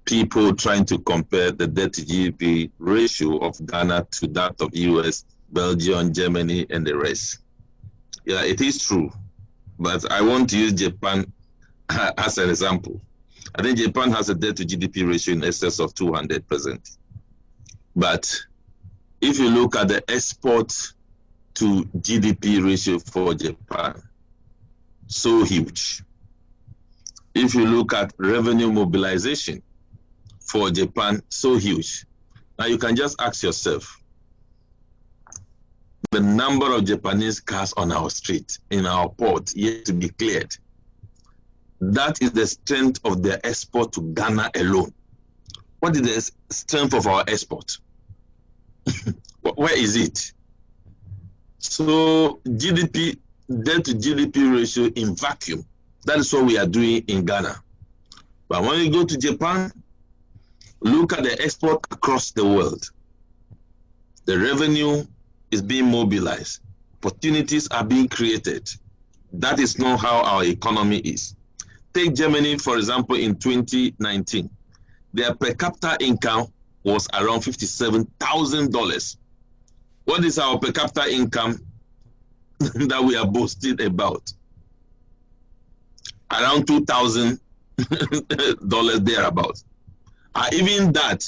people trying to compare the debt to GDP ratio of Ghana to that of US, Belgium, Germany, and the rest. Yeah, it is true, but I want to use Japan as an example. I think Japan has a debt to GDP ratio in excess of 200%. But if you look at the export to GDP ratio for Japan, so huge. If you look at revenue mobilization for Japan, so huge. Now you can just ask yourself, the number of Japanese cars on our street, in our port, yet to be cleared. That is the strength of their export to Ghana alone. What is the strength of our export? Where is it? So GDP, debt to GDP ratio in vacuum, that is what we are doing in Ghana. But when you go to Japan, look at the export across the world. The revenue is being mobilized. Opportunities are being created. That is not how our economy is. Take Germany, for example, in 2019. Their per capita income was around $57,000. What is our per capita income that we are boasting about? Around $2,000 thereabouts. Even that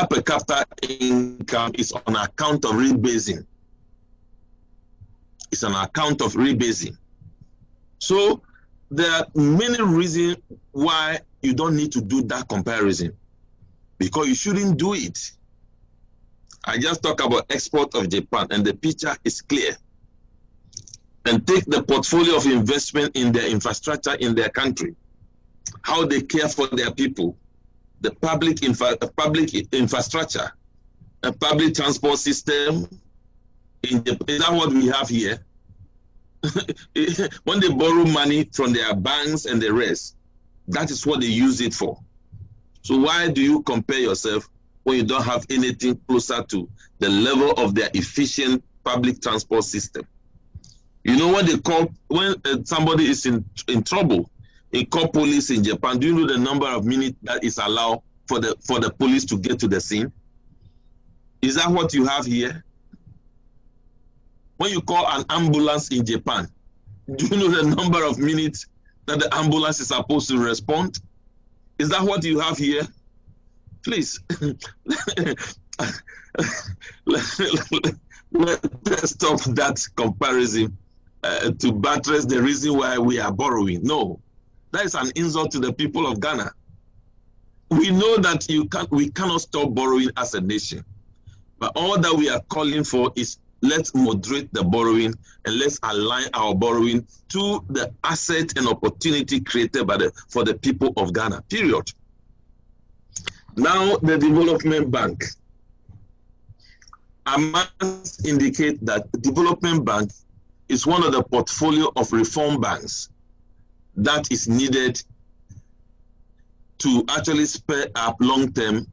per capita income is on account of rebasing. It's on account of rebasing. So there are many reasons why you don't need to do that comparison, because you shouldn't do it. I just talk about export of Japan and the picture is clear. And take the portfolio of investment in their infrastructure in their country, how they care for their people, the public infrastructure, a public transport system. Is that what we have here? When they borrow money from their banks and the rest, that is what they use it for. So why do you compare yourself when you don't have anything closer to the level of their efficient public transport system? You know what they call, when somebody is in trouble, they call police in Japan. Do you know the number of minutes that is allowed for the police to get to the scene? Is that what you have here? When you call an ambulance in Japan, do you know the number of minutes that the ambulance is supposed to respond? Is that what you have here? Please, let's stop that comparison to buttress the reason why we are borrowing. No, that is an insult to the people of Ghana. We know that we cannot stop borrowing as a nation, but all that we are calling for is let's moderate the borrowing and let's align our borrowing to the asset and opportunity created for the people of Ghana, period. Now, the Development Bank. I must indicate that the Development Bank is one of the portfolio of reform banks that is needed to actually spur up long-term,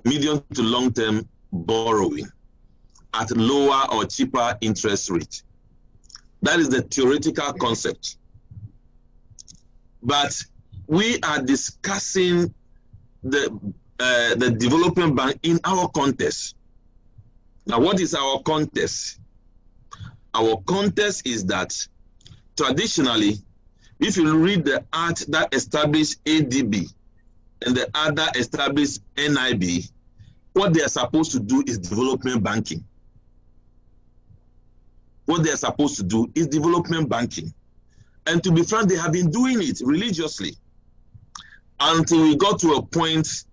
medium to long-term borrowing at lower or cheaper interest rate. That is the theoretical concept. But we are discussing the development bank in our context. Now, what is our context? Our context is that traditionally, if you read the act that established ADB and the other established NIB, what they are supposed to do is development banking. What they are supposed to do is development banking. And to be frank, they have been doing it religiously until we got to a point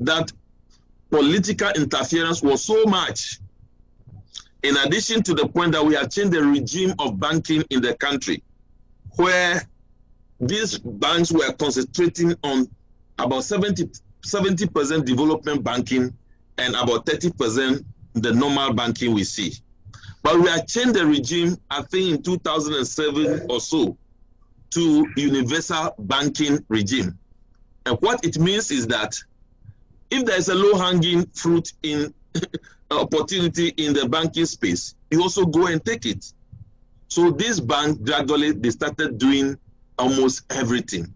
that political interference was so much, in addition to the point that we have changed the regime of banking in the country, where these banks were concentrating on about 70% development banking and about 30% the normal banking we see. But we have changed the regime, I think in 2007 or so, to universal banking regime. And what it means is that if there is a low-hanging fruit in opportunity in the banking space, you also go and take it. So this bank, gradually, they started doing almost everything.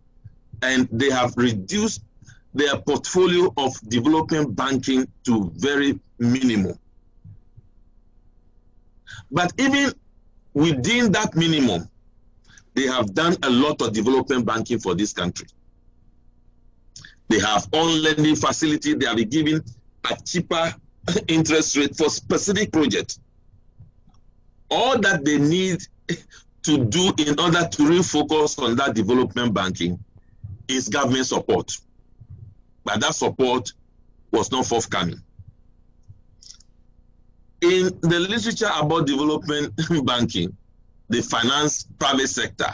And they have reduced their portfolio of development banking to very minimum. But even within that minimum, they have done a lot of development banking for this country. They have on-lending facility. They have been given a cheaper interest rate for specific projects. All that they need to do in order to refocus on that development banking is government support. But that support was not forthcoming. In the literature about development banking, they finance private sector,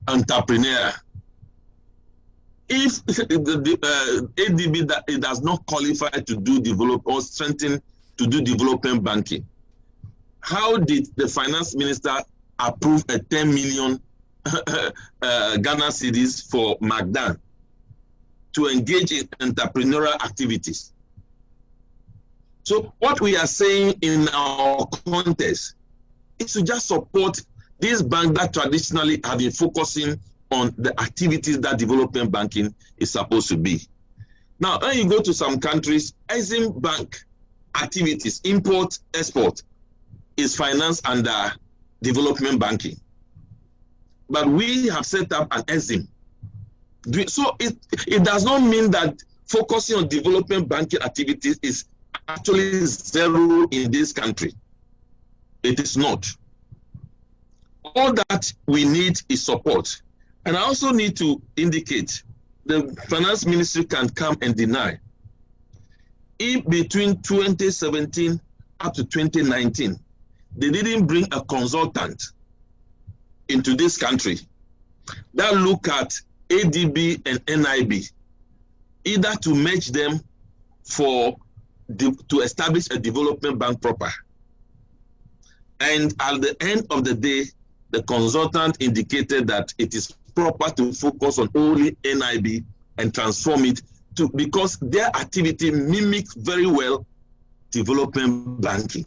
entrepreneur. If the ADB that it does not qualify to do develop or strengthen to do development banking, how did the finance minister approve a 10 million Ghana cedis for Magdan to engage in entrepreneurial activities? So what we are saying in our contest is to just support this bank that traditionally have been focusing on the activities that development banking is supposed to be. Now, when you go to some countries, Exim Bank activities, import, export, is financed under development banking. But we have set up an Exim. So it does not mean that focusing on development banking activities is actually zero in this country. It is not. All that we need is support. And I also need to indicate the finance ministry can come and deny if between 2017 up to 2019, they didn't bring a consultant into this country that look at ADB and NIB, either to merge them to establish a development bank proper. And at the end of the day, the consultant indicated that it is proper to focus on only NIB and transform it to, because their activity mimics very well development banking.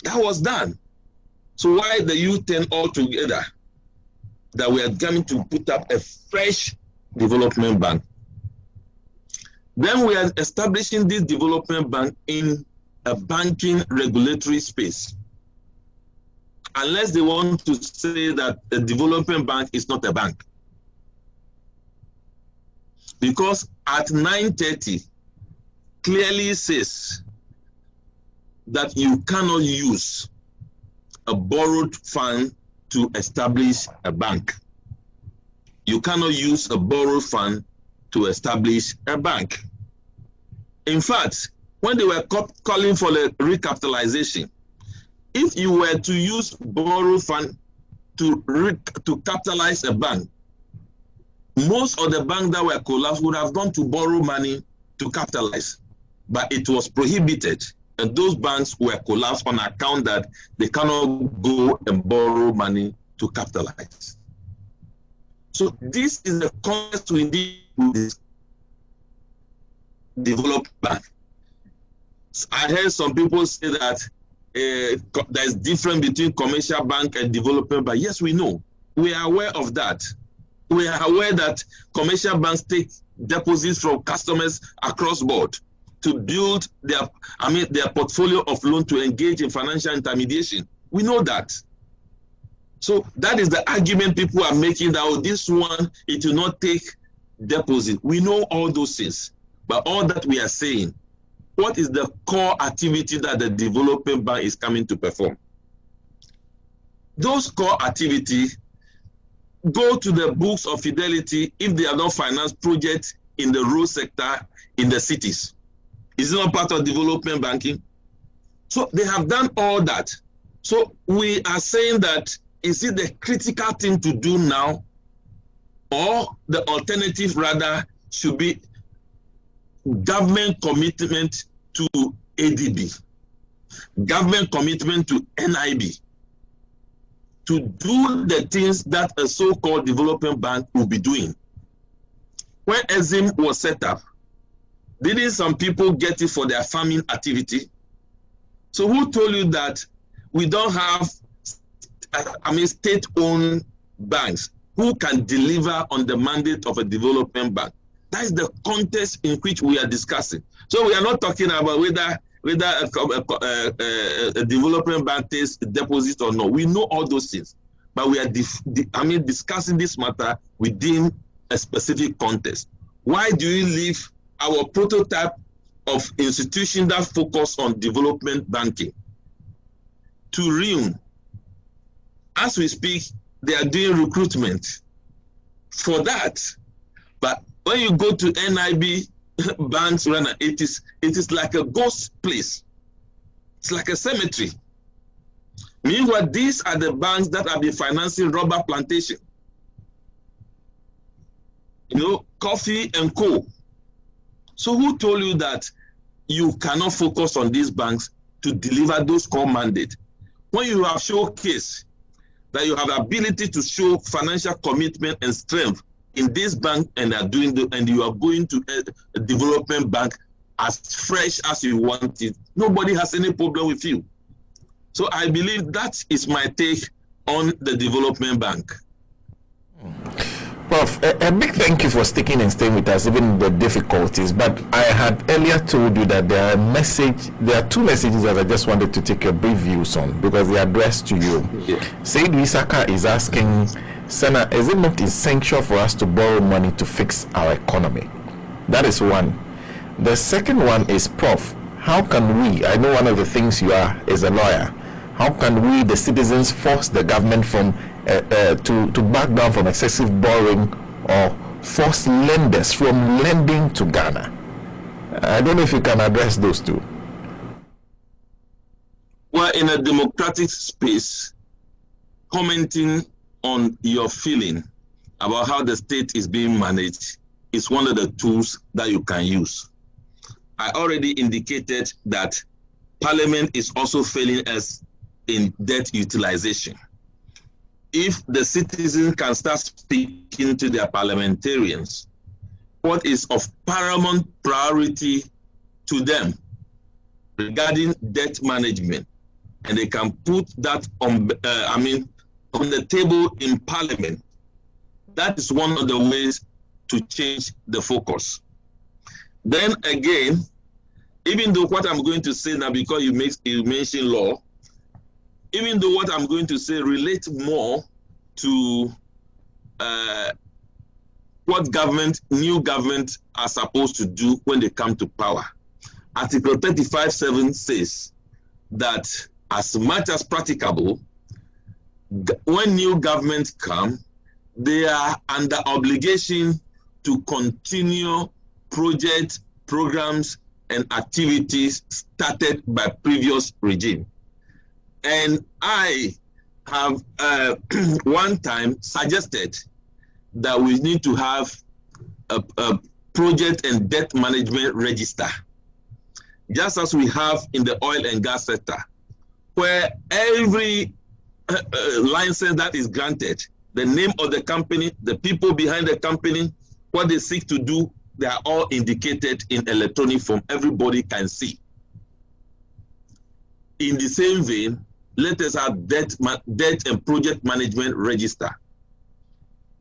That was done. So why the U10 all together that we are going to put up a fresh development bank? Then we are establishing this development bank in a banking regulatory space. Unless they want to say that a development bank is not a bank. Because at 930, clearly says that you cannot use a borrowed fund to establish a bank. You cannot use a borrowed fund to establish a bank. In fact, when they were calling for the recapitalization, if you were to use borrowed fund to capitalize a bank, most of the banks that were collapsed would have gone to borrow money to capitalize, but it was prohibited. And those banks were collapsed on account that they cannot go and borrow money to capitalize. So this is the context we need with this development bank. I heard some people say that there's difference between commercial bank and development bank. Yes, we know. We are aware of that. We are aware that commercial banks take deposits from customers across board to build their portfolio of loan to engage in financial intermediation. We know that. So that is the argument people are making, that oh, this one, it will not take deposit. We know all those things. But all that we are saying, what is the core activity that the development bank is coming to perform? Those core activities go to the books of Fidelity if they are not financed projects in the rural sector in the cities. Is it not part of development banking? So they have done all that. So we are saying that, is it the critical thing to do now, or the alternative rather should be government commitment to ADB, government commitment to NIB, to do the things that a so-called development bank will be doing. When Exim was set up, didn't some people get it for their farming activity? So who told you that we don't have, state-owned banks who can deliver on the mandate of a development bank. That is the context in which we are discussing. So we are not talking about whether a development bank takes deposits or not. We know all those things, but we are discussing this matter within a specific context. Why do you leave our prototype of institution that focus on development banking to ruin? As we speak, they are doing recruitment for that. But when you go to NIB banks, it is like a ghost place. It's like a cemetery. Meanwhile, these are the banks that have been financing rubber plantation, coffee and coal. So who told you that you cannot focus on these banks to deliver those core mandates? When you have showcased that you have the ability to show financial commitment and strength in this bank, and you are going to a development bank as fresh as you want it, nobody has any problem with you. So I believe that is my take on the development bank. Prof, a big thank you for sticking and staying with us, even the difficulties. But I had earlier told you that there are two messages that I just wanted to take your brief views on, because they are addressed to you. Yeah. Said Wisaka is asking, Sana, is it not essential for us to borrow money to fix our economy? That is one. The second one is, Prof, how can we, I know one of the things you are is a lawyer, how can we, the citizens, force the government from to back down from excessive borrowing, or force lenders from lending to Ghana? I don't know if you can address those two. Well, in a democratic space, commenting on your feeling about how the state is being managed is one of the tools that you can use. I already indicated that Parliament is also failing us in debt utilization. If the citizens can start speaking to their parliamentarians, what is of paramount priority to them regarding debt management, and they can put that on the table in Parliament, that is one of the ways to change the focus. Then again, even though what I'm going to say now, because you mentioned law, even though what I'm going to say relates more to what new government are supposed to do when they come to power. Article 35(7) says that as much as practicable, when new governments come, they are under obligation to continue projects, programs, and activities started by previous regime. And I have one time suggested that we need to have a project and debt management register, just as we have in the oil and gas sector, where every license that is granted, the name of the company, the people behind the company, what they seek to do, they are all indicated in electronic form. Everybody can see. In the same vein, let us have debt and project management register.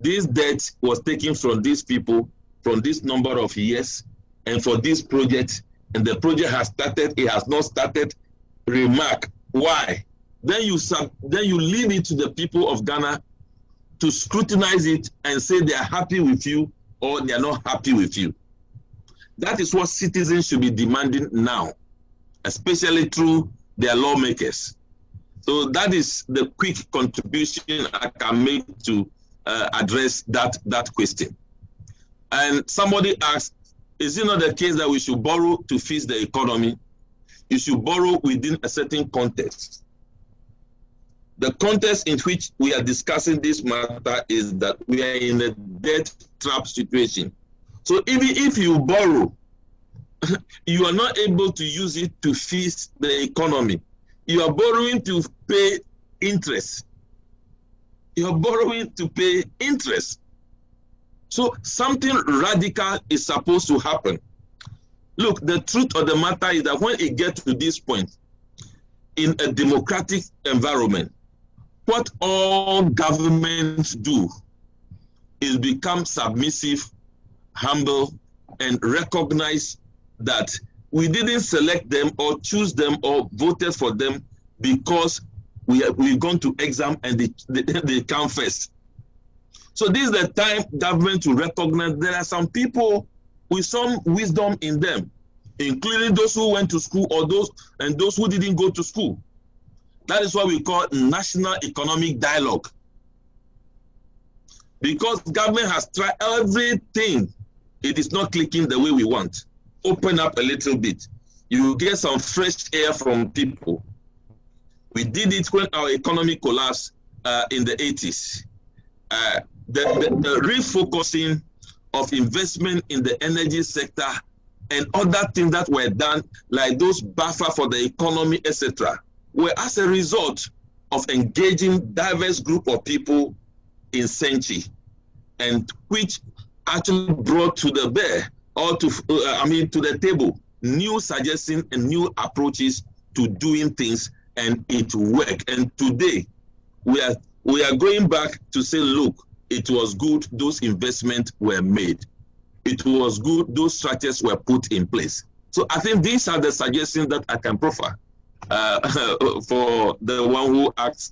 This debt was taken from these people from this number of years, and for this project, and the project has started, it has not started, remark why. Then you leave it to the people of Ghana to scrutinize it and say they are happy with you or they are not happy with you. That is what citizens should be demanding now, especially through their lawmakers. So that is the quick contribution I can make to address that question. And somebody asked, is it not the case that we should borrow to fix the economy? You should borrow within a certain context. The context in which we are discussing this matter is that we are in a debt trap situation. So even if you borrow, you are not able to use it to fix the economy. You are borrowing to pay interest. You are borrowing to pay interest. So something radical is supposed to happen. Look, the truth of the matter is that when it gets to this point, in a democratic environment, what all governments do is become submissive, humble, and recognize that we didn't select them or choose them or voted for them because we've gone to exam and they come first. So this is the time government to recognize there are some people with some wisdom in them, including those who went to school or those who didn't go to school. That is what we call national economic dialogue. Because government has tried everything, it is not clicking the way we want. Open up a little bit. You get some fresh air from people. We did it when our economy collapsed in the 80s. The refocusing of investment in the energy sector and other things that were done, like those buffer for the economy, etc., were as a result of engaging diverse group of people in Senchi, and which actually brought to the bear or to the table new suggestions and new approaches to doing things, and it worked. And today we are going back to say, look, it was good those investments were made. It was good those structures were put in place. So I think these are the suggestions that I can proffer for the one who asks